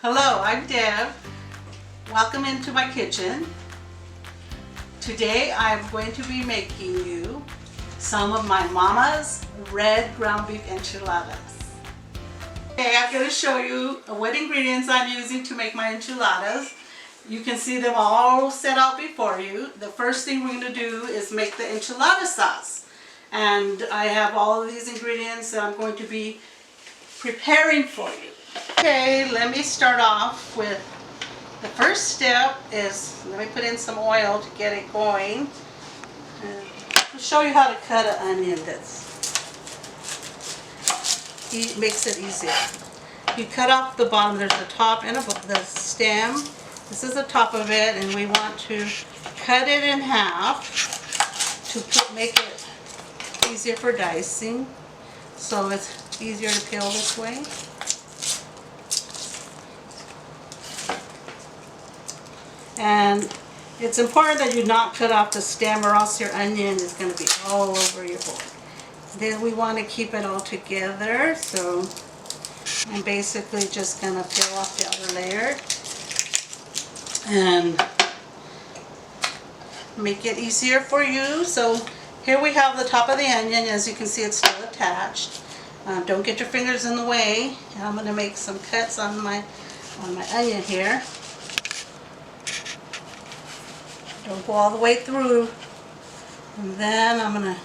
Hello, I'm Deb. Welcome into my kitchen. Today I'm going to be making you some of my mama's red ground beef enchiladas. Okay, I'm going to show you what ingredients I'm using to make my enchiladas. You can see them all set out before you. The first thing we're going to do is make the enchilada sauce. And I have all of these ingredients that I'm going to be preparing for you. Okay, let me start off with the first step is, let me put in some oil to get it going. I'll show you how to cut an onion. It makes it easier. You cut off the bottom, there's the top and the stem. This is the top of it, and we want to cut it in half to make it easier for dicing. So it's easier to peel this way. And it's important that you not cut off the stem, or else your onion is going to be all over your bowl. Then we want to keep it all together, so I'm basically just going to peel off the outer layer and make it easier for you. So here we have the top of the onion. As you can see, it's still attached. Don't get your fingers in the way. I'm going to make some cuts on my onion here. Don't go all the way through. And then I'm going to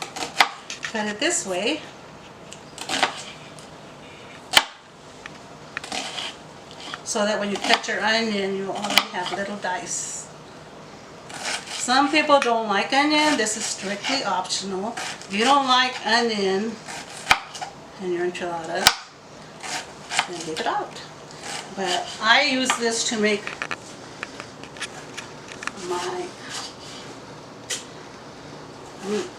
cut it this way. So that when you cut your onion, you already have little dice. Some people don't like onion. This is strictly optional. If you don't like onion in your enchilada, then leave it out. But I use this to make my meat.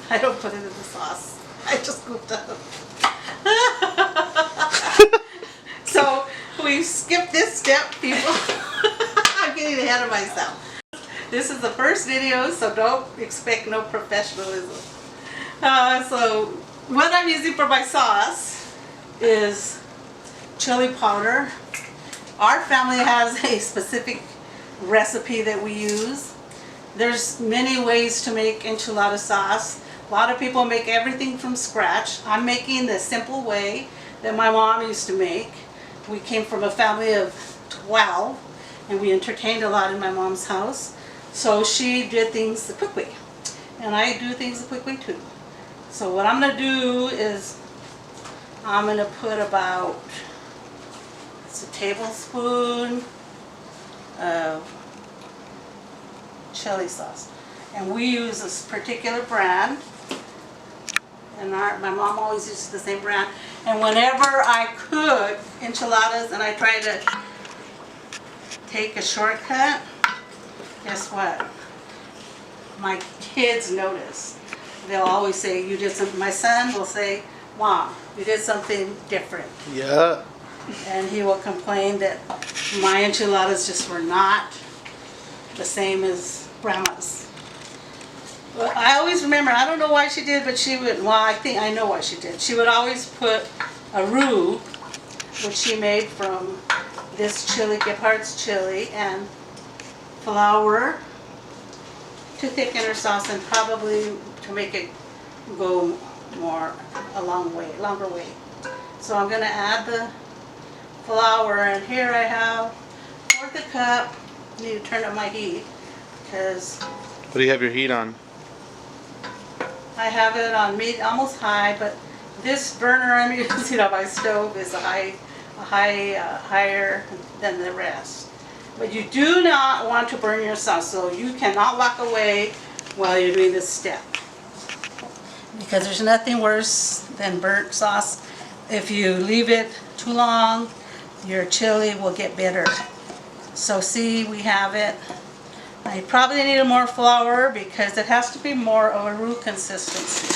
I don't put it in the sauce. I just scooped up. So we skipped this step, people. I'm getting ahead of myself. This is the first video, so don't expect no professionalism. So what I'm using for my sauce is chili powder. Our family has a specific recipe that we use. There's many ways to make enchilada sauce. A lot of people make everything from scratch. I'm making the simple way that my mom used to make. We came from a family of 12, and we entertained a lot in my mom's house. So she did things the quick way, and I do things the quick way too. So what I'm going to do is I'm going to put about a tablespoon of chili sauce, and we use this particular brand, and my mom always uses the same brand. And whenever I cook enchiladas and I try to take a shortcut, guess what? My kids notice. They'll always say, you did something. My son will say, Mom, you did something different. Yeah. And he will complain that my enchiladas just were not the same as Grandma's. Well, I always remember, I don't know why she did, but she would, well, I think I know why she did. She would always put a roux, which she made from this chili, gebhart's chili, and flour to thicken her sauce, and probably to make it go longer way. So I'm going to add the flour, and here I have 1/4 cup. I need to turn up my heat because What do you have your heat on? I have it on almost high, but this burner I'm using on my stove is higher than the rest. But you do not want to burn your sauce, so you cannot walk away while you're doing this step, because there's nothing worse than burnt sauce. If you leave it too long, your chili will get bitter. So see, we have it. I probably need more flour because it has to be more of a roux consistency.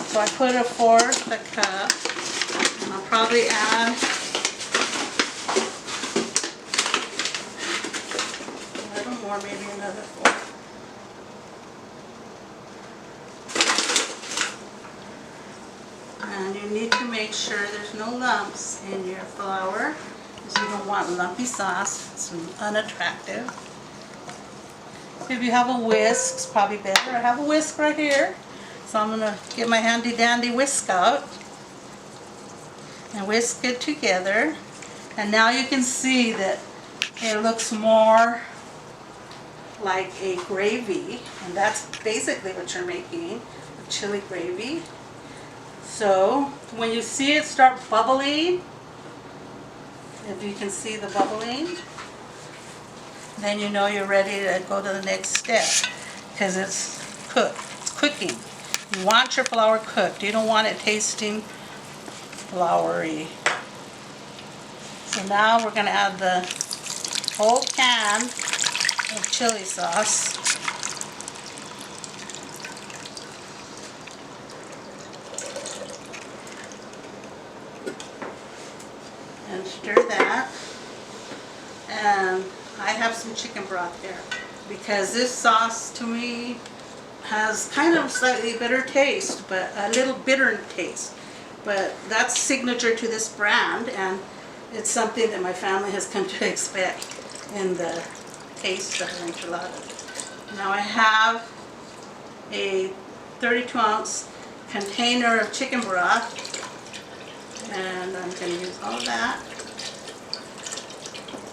So I put 1/4 cup, and I'll probably add a little more, maybe another 4. And you need to make sure there's no lumps in your flour. You don't want lumpy sauce. It's unattractive. If you have a whisk, it's probably better. I have a whisk right here. So I'm going to get my handy dandy whisk out and whisk it together. And now you can see that it looks more like a gravy, and that's basically what you're making, a chili gravy. So when you see it start bubbling, if you can see the bubbling, then you know you're ready to go to the next step, because it's cooked, it's cooking. You want your flour cooked. You don't want it tasting floury. So now we're going to add the whole can of chili sauce. And stir that. And I have some chicken broth here, because this sauce to me has kind of slightly bitter taste, but a little bitter taste. But that's signature to this brand, and it's something that my family has come to expect in the taste of an enchilada. Now I have a 32-ounce container of chicken broth, and I'm going to use all of that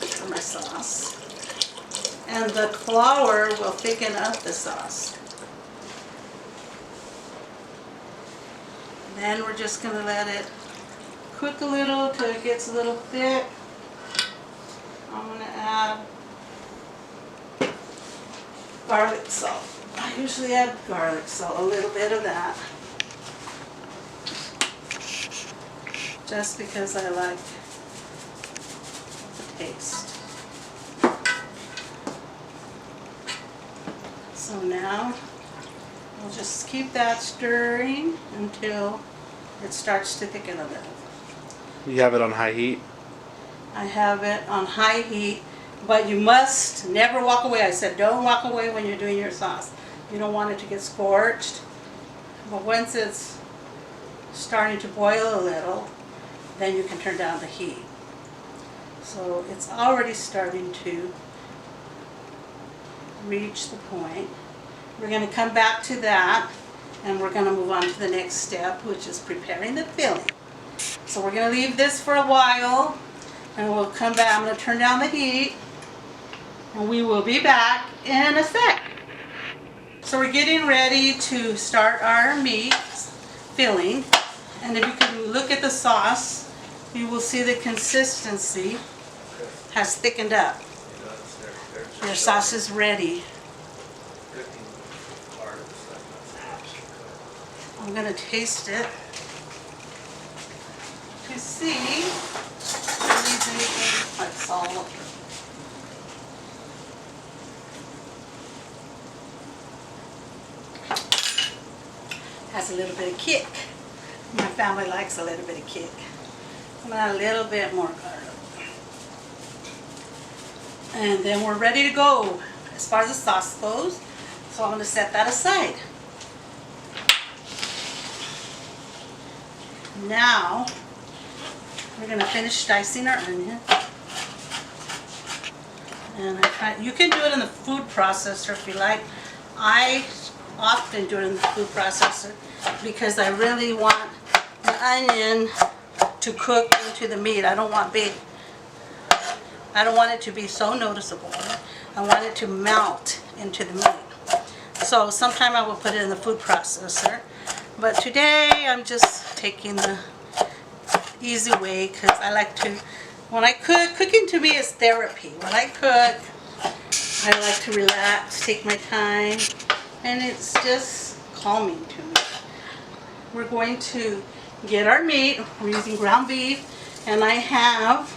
for my sauce. And the flour will thicken up the sauce. Then we're just going to let it cook a little till it gets a little thick. I'm going to add garlic salt. I usually add garlic salt, a little bit of that. Just because I like the taste. So now we'll just keep that stirring until it starts to thicken a little. You have it on high heat? I have it on high heat, but you must never walk away. I said don't walk away when you're doing your sauce. You don't want it to get scorched. But once it's starting to boil a little, then you can turn down the heat. So it's already starting to reach the point. We're going to come back to that, and we're going to move on to the next step, which is preparing the filling. So we're going to leave this for a while, and we'll come back. I'm going to turn down the heat, and we will be back in a sec. So we're getting ready to start our meat filling, and if you can look at the sauce, you will see the consistency has thickened up. Your sauce is ready. I'm going to taste it to see if it needs anything like salt. Has a little bit of kick. My family likes a little bit of kick. I'm going to add a little bit more garlic. And then we're ready to go as far as the sauce goes. So I'm going to set that aside. Now, we're going to finish dicing our onion. And you can do it in the food processor if you like. I often do it in the food processor because I really want the onion to cook into the meat. I don't want it to be so noticeable. I want it to melt into the meat. So sometime I will put it in the food processor. But today I'm just taking the easy way because I like to, when I cook, cooking to me is therapy. When I cook, I like to relax, take my time, and it's just calming to me. We're going to get our meat. We're using ground beef, and I have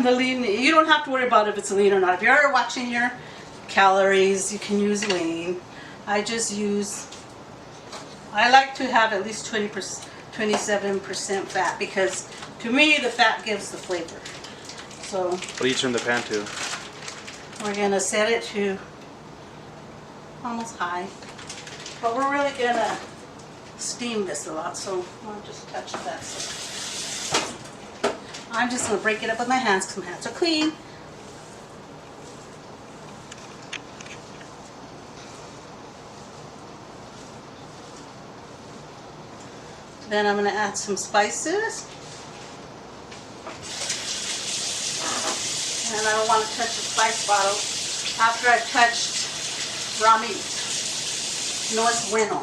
the lean. You don't have to worry about if it's lean or not. If you're watching your calories, you can use lean. I like to have at least 27% fat because to me the fat gives the flavor. So what do you turn the pan to? we're going to set it to almost high. But we're really going to steam this a lot, so I'll just touch that. I'm just going to break it up with my hands because my hands are clean. Then I'm going to add some spices. And I don't want to touch the spice bottle after I've touched raw meat. No es bueno.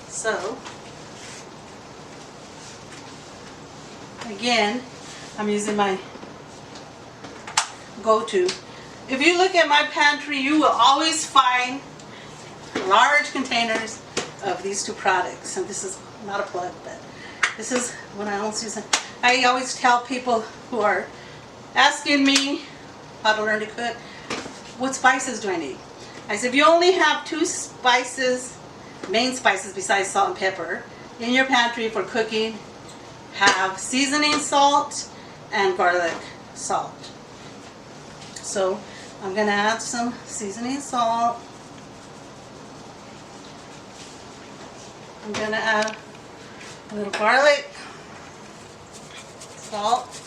So, again, I'm using my go-to. If you look at my pantry, you will always find large containers of these two products. And this is not a plug, but this is what I always use. I always tell people who are asking me how to learn to cook, what spices do I need? I said, if you only have 2 spices, main spices besides salt and pepper, in your pantry for cooking, have seasoning salt and garlic salt. So I'm going to add some seasoning salt. I'm going to add a little garlic salt.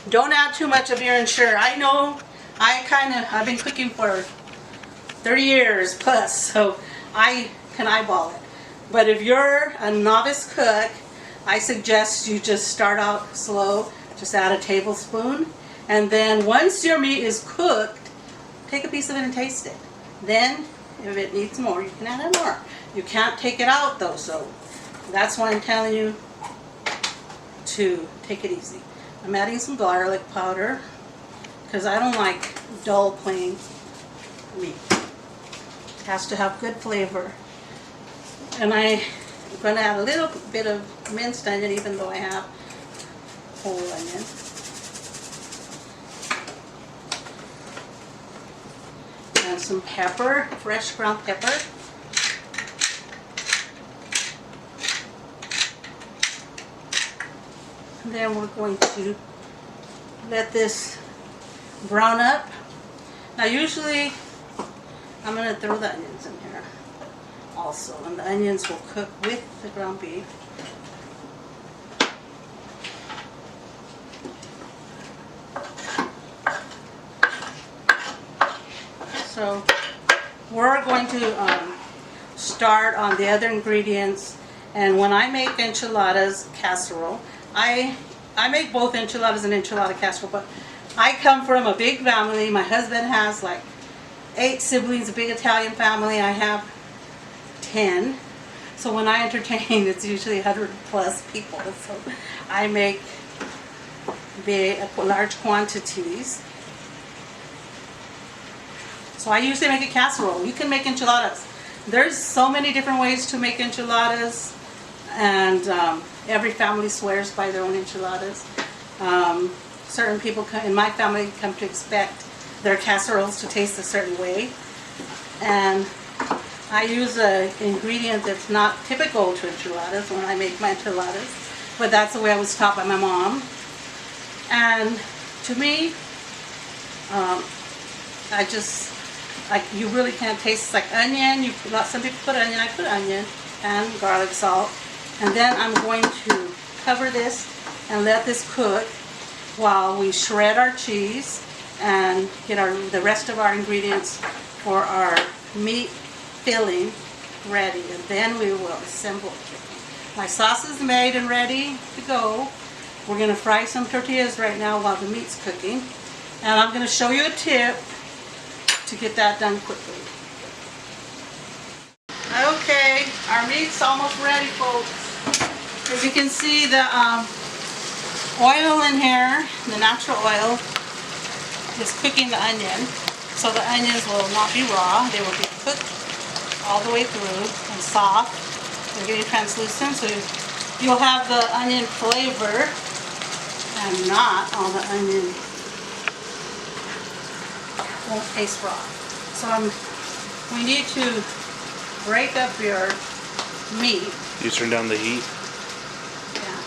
Don't add too much of your ensure. I know I've been cooking for 30 years plus, so I can eyeball it. But if you're a novice cook, I suggest you just start out slow. Just add a tablespoon. And then once your meat is cooked, take a piece of it and taste it. Then, if it needs more, you can add more. You can't take it out though, so that's why I'm telling you to take it easy. I'm adding some garlic powder because I don't like dull plain meat. It has to have good flavor. And I'm going to add a little bit of minced onion even though I have whole onion. And some pepper, fresh ground pepper. And then we're going to let this brown up. Now usually I'm going to throw the onions in here also, and the onions will cook with the ground beef. So we're going to start on the other ingredients, and when I make enchiladas casserole, I make both enchiladas and enchilada casserole, but I come from a big family. My husband has like 8 siblings, a big Italian family. I have 10. So when I entertain, it's usually 100 plus people. So I make large quantities. So I usually make a casserole. You can make enchiladas. There's so many different ways to make enchiladas, and every family swears by their own enchiladas. Certain people in my family come to expect their casseroles to taste a certain way, and I use an ingredient that's not typical to enchiladas when I make my enchiladas, but that's the way I was taught by my mom. And to me, you really can't taste. It's like onion. Some people put onion. I put onion and garlic salt. And then I'm going to cover this and let this cook while we shred our cheese and get the rest of our ingredients for our meat filling ready. And then we will assemble it. My sauce is made and ready to go. We're going to fry some tortillas right now while the meat's cooking. And I'm going to show you a tip to get that done quickly. Okay, our meat's almost ready, folks. As you can see, the oil in here, the natural oil, is cooking the onion. So the onions will not be raw. They will be cooked all the way through and soft. They're getting translucent, so you'll have the onion flavor and not all the onion won't taste raw. So we need to break up your meat. You turn down the heat? Yeah.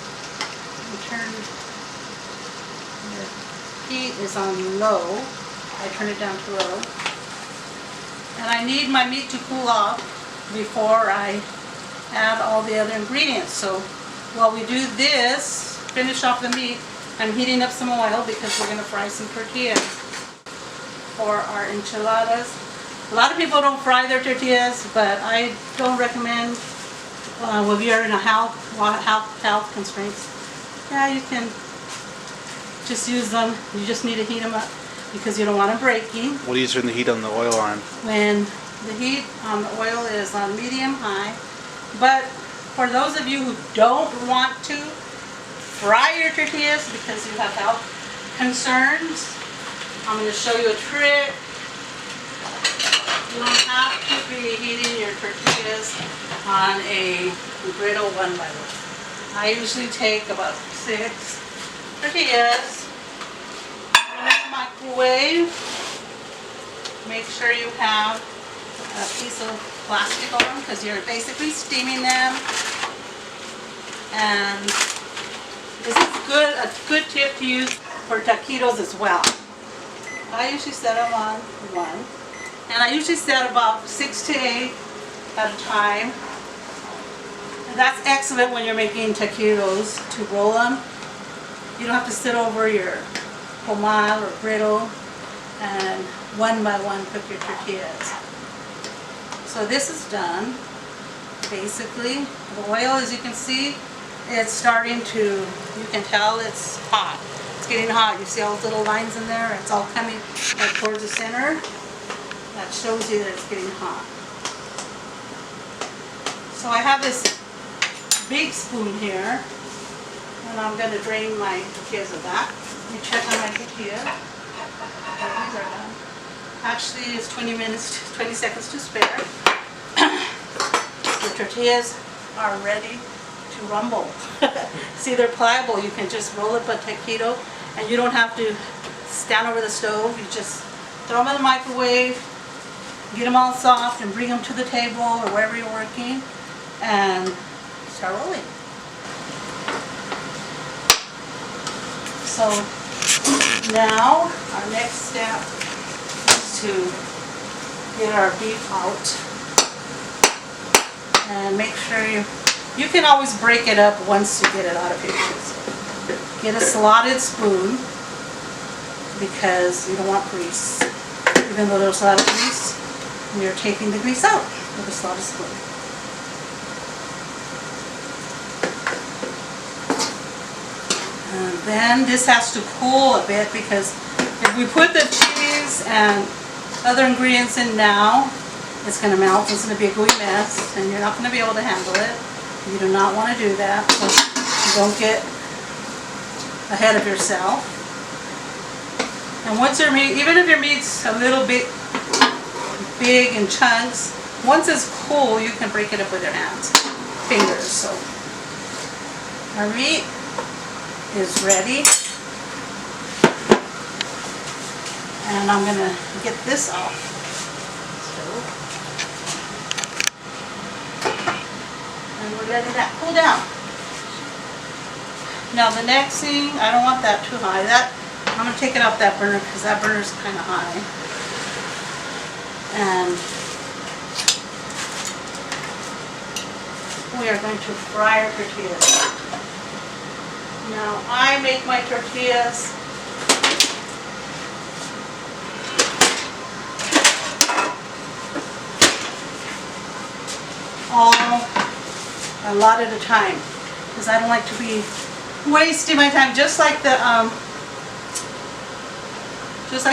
The heat is on low. I turn it down to low. And I need my meat to cool off before I add all the other ingredients. So while we do this, finish off the meat, I'm heating up some oil because we're going to fry some tortillas for our enchiladas. A lot of people don't fry their tortillas, but I don't recommend if you're in a health constraints. Yeah, you can just use them. You just need to heat them up because you don't want them breaking. What do you turn the heat on the oil on? When the heat on the oil is on medium-high. But for those of you who don't want to fry your tortillas because you have health concerns, I'm going to show you a trick. You don't have to be heating your tortillas on a griddle one by one. I usually take about 6 tortillas in the microwave. Make sure you have a piece of plastic on them because you're basically steaming them. And this is a good tip to use for taquitos as well. I usually set them on one. And I usually set about 6 to 8 at a time. And that's excellent when you're making taquitos to roll them. You don't have to sit over your comal or griddle and one by one cook your tortillas. So this is done. Basically, the oil, as you can see, it's starting to, you can tell it's hot. It's getting hot. You see all those little lines in there? It's all coming like towards the center. That shows you that it's getting hot. So I have this big spoon here, and I'm going to drain my tortillas of that. Let me check on my tortilla. These are done. Actually, it's 20 seconds to spare. The tortillas are ready to rumble. See, they're pliable. You can just roll up a taquito, and you don't have to stand over the stove. You just throw them in the microwave, get them all soft, and bring them to the table or wherever you're working, and start rolling. So now our next step is to get our beef out and make sure you can always break it up once you get it out of here. So get a slotted spoon because you don't want grease. Even though there's a lot of grease, you're taking the grease out with a slotted spoon. And then this has to cool a bit because if we put the cheese and other ingredients in now, it's going to melt. It's going to be a gooey mess, and you're not going to be able to handle it. You do not want to do that. So don't get ahead of yourself. And once your meat, even if your meat's a little bit big in chunks, once it's cool, you can break it up with your hands, fingers. So our meat is ready, and I'm gonna get this off. And we're letting that cool down. Now the next thing, I don't want that too high. I'm going to take it off that burner because that burner is kind of high. And we are going to fry our tortillas. Now I make my tortillas a lot at a time because I don't like to be wasting my time, just like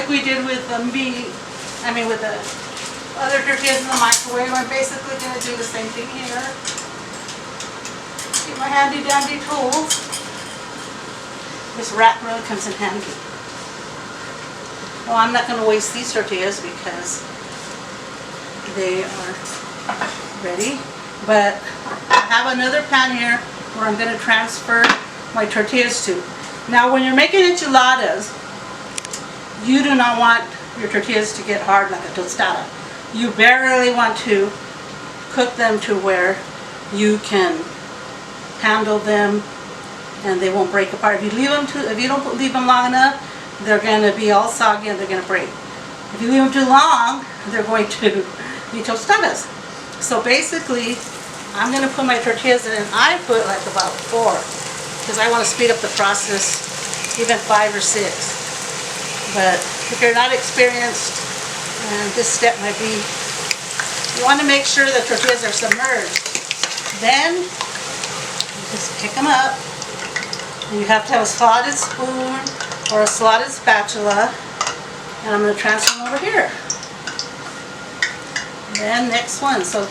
we did with the meat. I mean, with the other tortillas in the microwave. I'm basically going to do the same thing here. Get my handy dandy tools. This rack really comes in handy. Well, I'm not going to waste these tortillas because they are ready. But I have another pan here where I'm going to transfer my tortillas to. Now when you're making enchiladas, you do not want your tortillas to get hard like a tostada. You barely want to cook them to where you can handle them and they won't break apart. If you don't leave them long enough, they're going to be all soggy and they're going to break. If you leave them too long, they're going to be tostadas. So basically, I'm going to put my tortillas in, and I put like about 4 because I want to speed up the process, even 5 or 6. But if you're not experienced, this step might be, you want to make sure the tortillas are submerged. Then you just pick them up. And you have to have a slotted spoon or a slotted spatula. And I'm going to transfer them over here. And then next one. So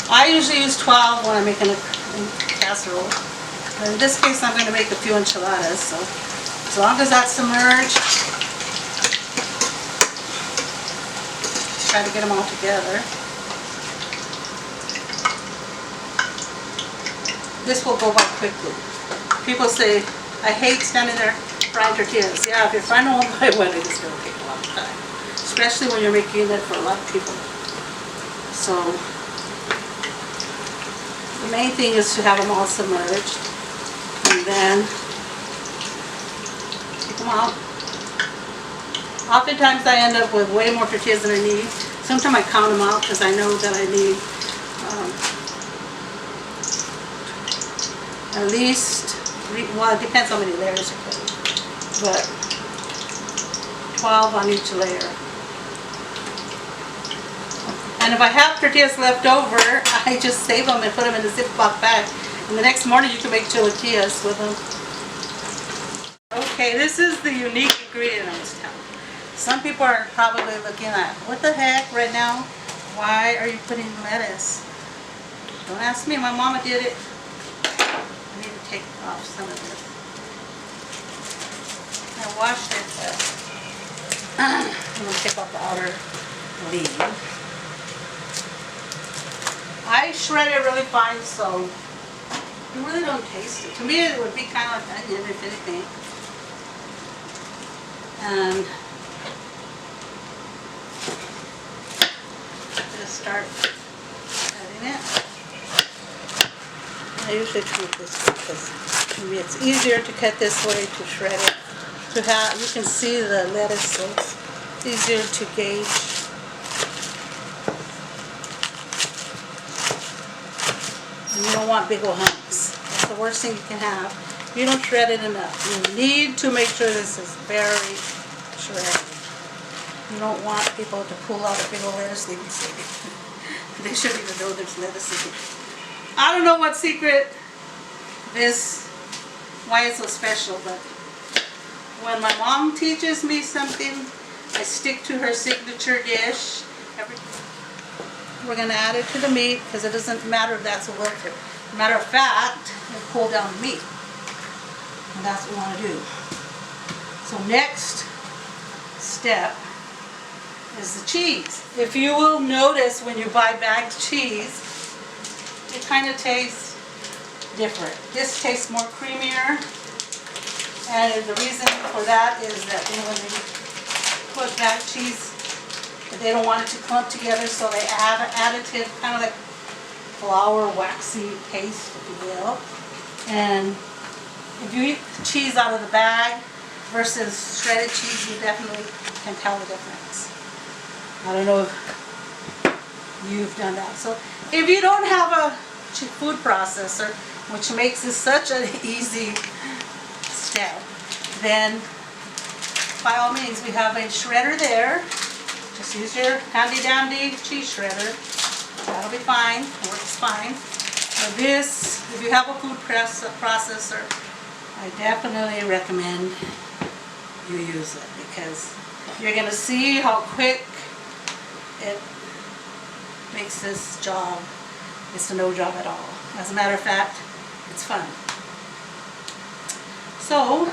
I usually use 12 when I'm making a casserole. But in this case, I'm going to make a few enchiladas. So as long as that's submerged, try to get them all together. This will go by quickly. People say, I hate standing there frying tortillas. Yeah, if you're frying them one by one, it's going to take a long time. Especially when you're making it for a lot of people. So, the main thing is to have them all submerged. And then, take them out. Oftentimes I end up with way more tortillas than I need. Sometimes I count them out because I know that I need at least, well, it depends how many layers you put, but 12 on each layer. And if I have tortillas left over, I just save them and put them in a Ziploc bag. And the next morning you can make chilaquiles with them. Okay, this is the unique ingredient I was telling you. Some people are probably looking at, what the heck right now? Why are you putting lettuce? Don't ask me, my mama did it. I need to take off some of this. I washed it, but I'm going to take off the outer leaf. I shred it really fine, so you really don't taste it. To me, it would be kind of like onion, if anything. And just start cutting it. I usually treat this because to me it's easier to cut this way to shred it. To have, you can see the lettuce, so it's easier to gauge. And you don't want big old hunks. That's the worst thing you can have. You don't shred it enough. You need to make sure this is very shredded. You don't want people to pull out a big old lettuce leaf and say, they shouldn't even know there's lettuce in it. I don't know what secret this, why it's so special, but when my mom teaches me something, I stick to her signature dish. We're going to add it to the meat because it doesn't matter if that's a wilted. Matter of fact, it'll cool down the meat. And that's what we want to do. So next step is the cheese. If you will notice when you buy bagged cheese, it kind of tastes different. This tastes more creamier, and the reason for that is that when they put bagged cheese, they don't want it to clump together, so they add an additive, kind of like flour, waxy paste, if you will. And if you eat cheese out of the bag versus shredded cheese, you definitely can tell the difference. I don't know if you've done that. So if you don't have a food processor, which makes this such an easy step, then by all means, we have a shredder there. Just use your handy dandy cheese shredder. That'll be fine, works fine. But this, if you have a food processor, I definitely recommend you use it because you're going to see how quick it makes this job. It's a no job at all. As a matter of fact, it's fun. So,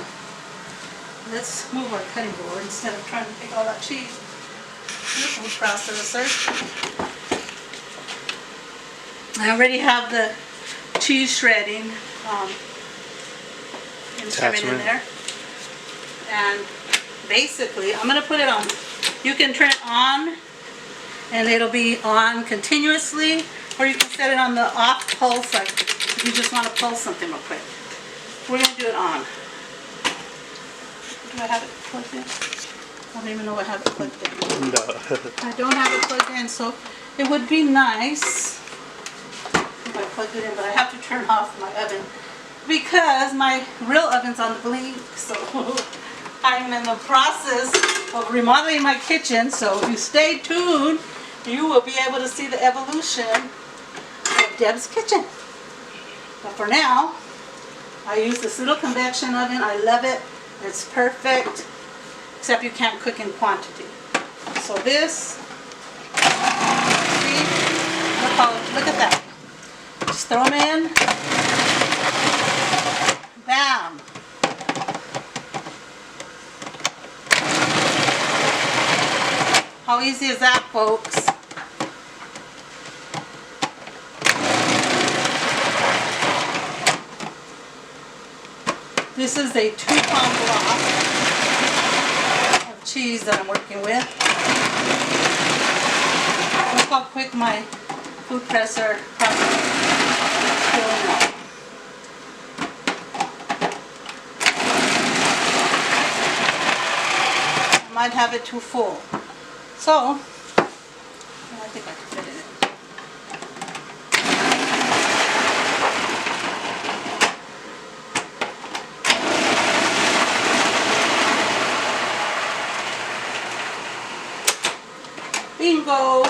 let's move our cutting board instead of trying to pick all that cheese. Food processor. I already have the cheese shredding instrument in there. And basically, I'm going to put it on. You can turn it on and it'll be on continuously, or you can set it on the off pulse, like if you just want to pulse something real quick. We're going to do it on. Do I have it plugged in? I don't even know I have it plugged in. No. I don't have it plugged in, so it would be nice if I plug it in, but I have to turn off my oven because my real oven's on the blink. So I'm in the process of remodeling my kitchen. So if you stay tuned, you will be able to see the evolution of Deb's kitchen. But for now, I use this little convection oven. I love it. It's perfect, except you can't cook in quantity. So this, see, look at that. Just throw them in. Bam. How easy is that, folks? This is a 2-pound block of cheese that I'm working with. Look how quick my food presser process is filling up. I might have it too full. So, I think I can fit it in. Bingo!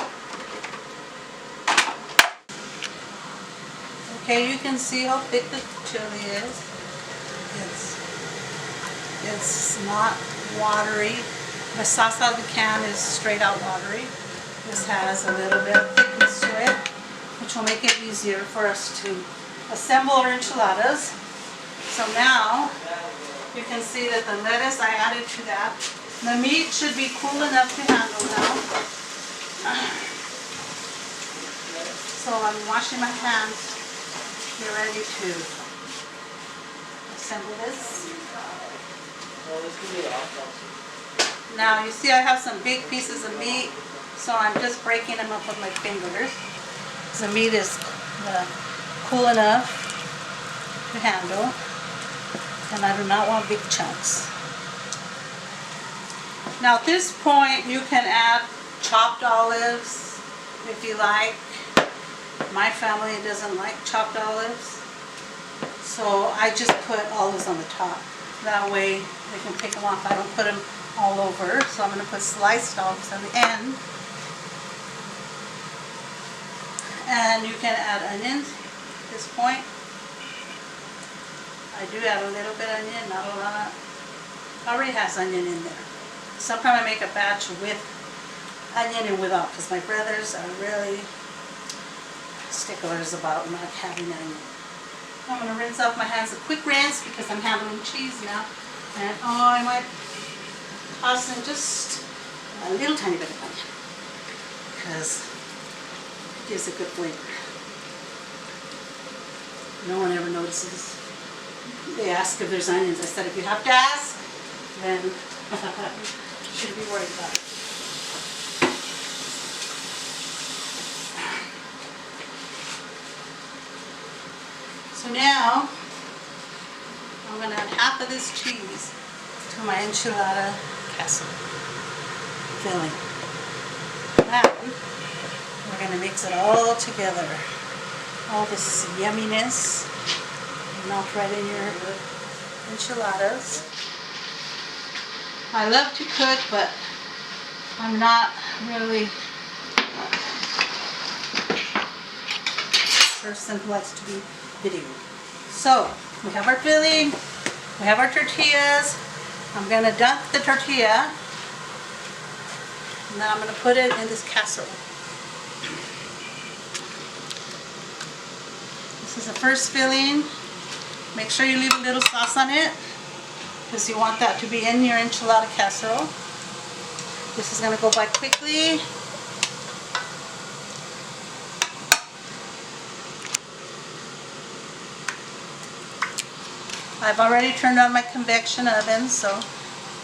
Okay, you can see how thick the chili is. It's not watery. The sauce out of the can is straight out watery. This has a little bit of thickness to it, which will make it easier for us to assemble our enchiladas. So now, you can see that the lettuce I added to that. The meat should be cool enough to handle now. So I'm washing my hands. Get ready to assemble this. Now you see I have some big pieces of meat, so I'm just breaking them up with my fingers. The meat is cool enough to handle, and I do not want big chunks. Now at this point you can add chopped olives if you like. My family doesn't like chopped olives, so I just put olives on the top. That way they can pick them off. I don't put them all over, so I'm going to put sliced olives on the end. And you can add onions at this point. I do add a little bit of onion, not a lot. It already has onion in there. Sometimes I make a batch with onion and without, because my brothers are really sticklers about not having onion. I'm going to rinse off my hands, a quick rinse, because I'm handling cheese now. And I might toss in just a little tiny bit of onion, because it gives a good flavor. No one ever notices. They ask if there's onions. I said if you have to ask, then you shouldn't be worried about it. So now, I'm going to add half of this cheese to my Enchilada Casserole filling. Now, we're going to mix it all together. All this yumminess melt right in your enchiladas. I love to cook, but I'm not really a person who likes to be video. So, we have our filling, we have our tortillas. I'm going to dunk the tortilla, and then I'm going to put it in this casserole. This is the first filling. Make sure you leave a little sauce on it, because you want that to be in your enchilada casserole. This is going to go by quickly. I've already turned on my convection oven, so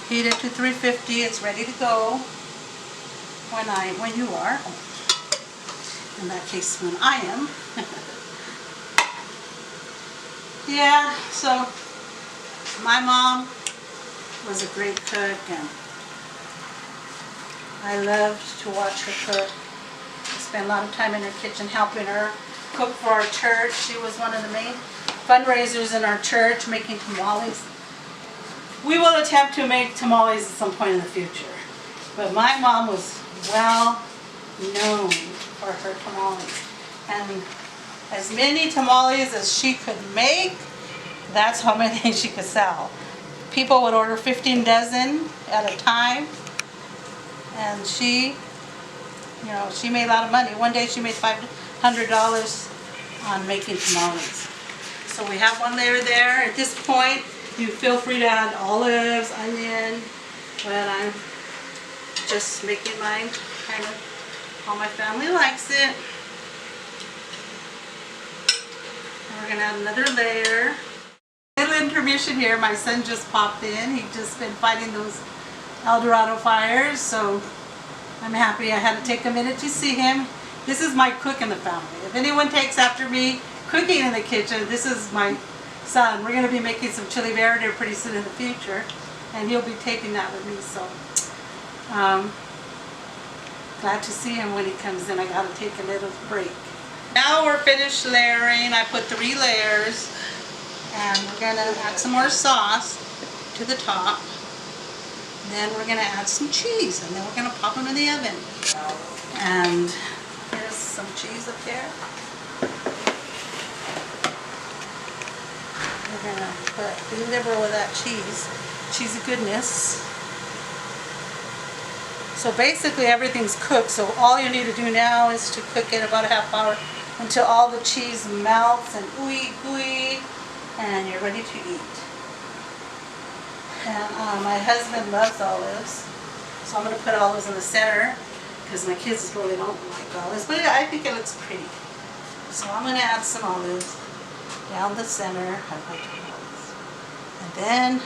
heat it to 350. It's ready to go when you are. In that case, when I am. Yeah, so my mom was a great cook, and I loved to watch her cook. I spent a lot of time in her kitchen helping her. cook for our church. She was one of the main fundraisers in our church, making tamales. We will attempt to make tamales at some point in the future. But my mom was well known for her tamales. And as many tamales as she could make, that's how many she could sell. People would order 15 dozen at a time. And she made a lot of money. One day she made $500 on making tamales. So we have one layer there. At this point, you feel free to add olives, onion, but I'm just making mine kind of how my family likes it. And we're gonna add another layer. Little intermission here. My son just popped in. He's just been fighting those El Dorado fires, so I'm happy I had to take a minute to see him. This is my cook in the family. If anyone takes after me cooking in the kitchen, this is my son. We're going to be making some chili verde pretty soon in the future, and he'll be taping that with me, so glad to see him when he comes in. I got to take a little break. Now we're finished layering. I put 3 layers, and we're going to add some more sauce to the top. Then we're going to add some cheese, and then we're going to pop them in the oven. And there's some cheese up there. We're going to be liberal with that cheese. Cheese of goodness. So basically everything's cooked, so all you need to do now is to cook it about a half hour until all the cheese melts and ooey, and you're ready to eat. And my husband loves olives, so I'm going to put olives in the center because my kids really don't like olives, but I think it looks pretty. So I'm going to add some olives down the center of my tomatoes. And then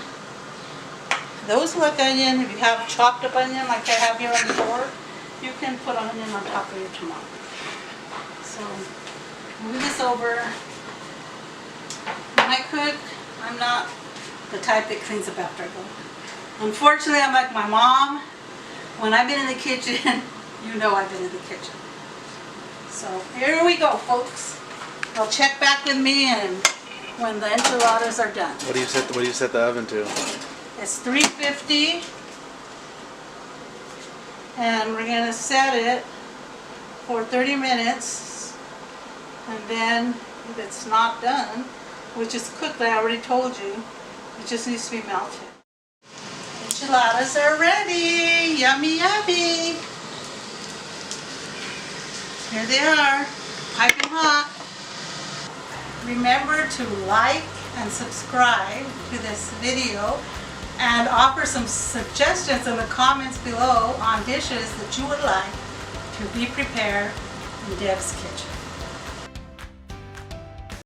those look onion. If you have chopped up onion like I have here on the board, you can put onion on top of your tomato. So move this over. When I cook, I'm not the type that cleans up after I go. Unfortunately, I'm like my mom. When I've been in the kitchen, you know I've been in the kitchen. So here we go, folks. I'll check back with me and when the enchiladas are done. What do you set the oven to? It's 350, and we're gonna set it for 30 minutes, and then if it's not done, which is cooked, I already told you, it just needs to be melted. Enchiladas are ready! Yummy, yummy! Here they are, piping hot. Remember to like and subscribe to this video and offer some suggestions in the comments below on dishes that you would like to be prepared in Deb's kitchen.